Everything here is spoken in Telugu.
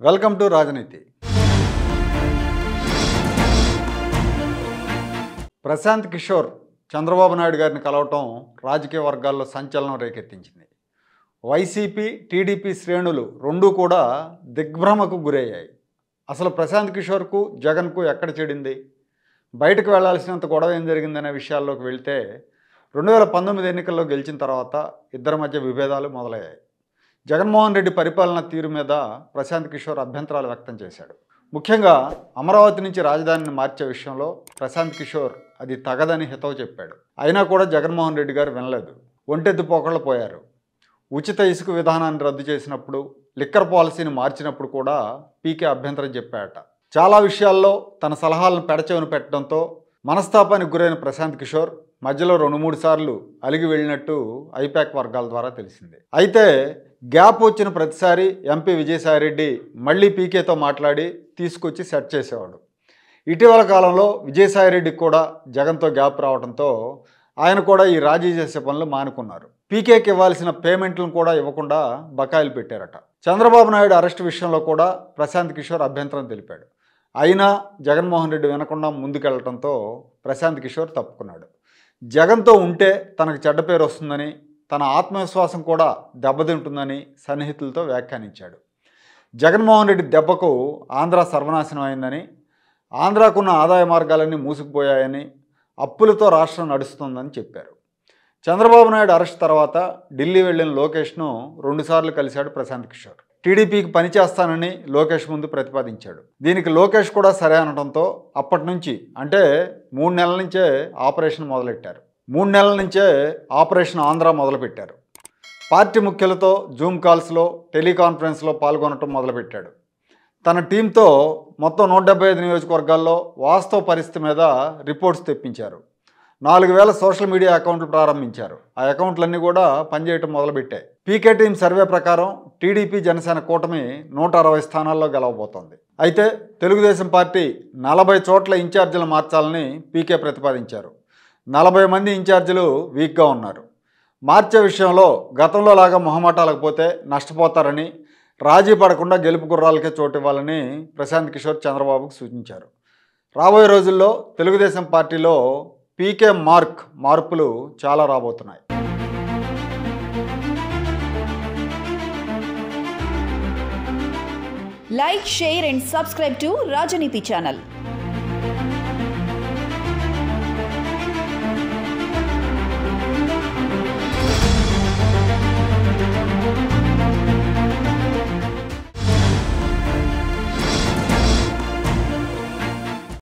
వెల్కమ్ టు రాజనీతి. ప్రశాంత్ కిషోర్ చంద్రబాబు నాయుడు గారిని కలవటం రాజకీయ వర్గాల్లో సంచలనం రేకెత్తించింది. వైసీపీ టీడీపీ శ్రేణులు రెండూ కూడా దిగ్భ్రమకు గురయ్యాయి. అసలు ప్రశాంత్ కిషోర్కు జగన్కు ఎక్కడ చెడింది, బయటకు వెళ్లాల్సినంత గొడవ ఏం జరిగిందనే విషయాల్లోకి వెళ్తే 2019 ఎన్నికల్లో గెలిచిన తర్వాత ఇద్దరి మధ్య విభేదాలు మొదలయ్యాయి. జగన్మోహన్ రెడ్డి పరిపాలన తీరు మీద ప్రశాంత్ కిషోర్ అభ్యంతరాలు వ్యక్తం చేశాడు. ముఖ్యంగా అమరావతి నుంచి రాజధానిని మార్చే విషయంలో ప్రశాంత్ కిషోర్ అది తగదని హితవు చెప్పాడు. అయినా కూడా జగన్మోహన్ రెడ్డి గారు వినలేదు. ఒంటెద్దు పోకళ్ళు పోయారు. ఉచిత ఇసుక విధానాన్ని రద్దు చేసినప్పుడు, లిక్కర్ పాలసీని మార్చినప్పుడు కూడా పీకే అభ్యంతరం చెప్పాడట. చాలా విషయాల్లో తన సలహాలను పెడచెవిన పెట్టడంతో మనస్తాపానికి గురైన ప్రశాంత్ కిషోర్ మధ్యలో 2-3 సార్లు అలిగి వెళ్ళినట్టు ఐపాక్ వర్గాల ద్వారా తెలిసింది. అయితే గ్యాప్ వచ్చిన ప్రతిసారి ఎంపీ విజయసాయిరెడ్డి మళ్ళీ పీకేతో మాట్లాడి తీసుకొచ్చి సెట్ చేసేవాడు. ఇటీవల కాలంలో విజయసాయిరెడ్డికి కూడా జగన్తో గ్యాప్ రావడంతో ఆయన కూడా ఈ రాజీ చేసే పనులు మానుకున్నారు. పీకేకి ఇవ్వాల్సిన పేమెంట్లను కూడా ఇవ్వకుండా బకాయిలు పెట్టారట. చంద్రబాబు నాయుడు అరెస్టు విషయంలో కూడా ప్రశాంత్ కిషోర్ అభ్యంతరం తెలిపాడు. అయినా జగన్మోహన్ రెడ్డి వినకుండా ముందుకెళ్లడంతో ప్రశాంత్ కిషోర్ తప్పుకున్నాడు. జగన్తో ఉంటే తనకు చెడ్డ పేరు వస్తుందని, తన ఆత్మవిశ్వాసం కూడా దెబ్బతింటుందని సన్నిహితులతో వ్యాఖ్యానించాడు. జగన్మోహన్ రెడ్డి దెబ్బకు ఆంధ్ర సర్వనాశనం అయిందని, ఆంధ్రాకున్న ఆదాయ మార్గాలన్నీ మూసుకుపోయాయని, అప్పులతో రాష్ట్రం నడుస్తుందని చెప్పారు. చంద్రబాబు నాయుడు అరెస్ట్ తర్వాత ఢిల్లీ వెళ్ళిన లోకేష్ను 2 సార్లు కలిశాడు ప్రశాంత్ కిషోర్. టీడీపీకి పనిచేస్తానని లోకేష్ ముందు ప్రతిపాదించాడు. దీనికి లోకేష్ కూడా సరే అనడంతో అప్పటి నుంచి అంటే 3 నెలల నుంచే ఆపరేషన్ మొదలెట్టారు. 3 నెలల నుంచే ఆపరేషన్ ఆంధ్ర మొదలుపెట్టారు. పార్టీ ముఖ్యులతో జూమ్ కాల్స్లో, టెలికాన్ఫరెన్స్లో పాల్గొనడం మొదలుపెట్టాడు. తన టీంతో మొత్తం 175 నియోజకవర్గాల్లో వాస్తవ పరిస్థితి మీద రిపోర్ట్స్ తెప్పించారు. 4000 సోషల్ మీడియా అకౌంట్లు ప్రారంభించారు. ఆ అకౌంట్లన్నీ కూడా పనిచేయటం మొదలుపెట్టాయి. పీకే టీం సర్వే ప్రకారం టీడీపీ జనసేన కూటమి 160 స్థానాల్లో గెలవబోతోంది. అయితే తెలుగుదేశం పార్టీ 40 చోట్ల ఇన్ఛార్జీలు మార్చాలని పీకే ప్రతిపాదించారు. 40 మంది ఇన్ఛార్జీలు వీక్గా ఉన్నారు. మార్చే విషయంలో గతంలో లాగా మొహమాటాలకు పోతే నష్టపోతారని, రాజీ పడకుండా గెలుపు గుర్రాలకే చోటు ఇవ్వాలని ప్రశాంత్ కిషోర్ చంద్రబాబుకు సూచించారు. రాబోయే రోజుల్లో తెలుగుదేశం పార్టీలో పీకే మార్పులు చాలా రాబోతున్నాయి. Like, share and subscribe to Rajaniti channel.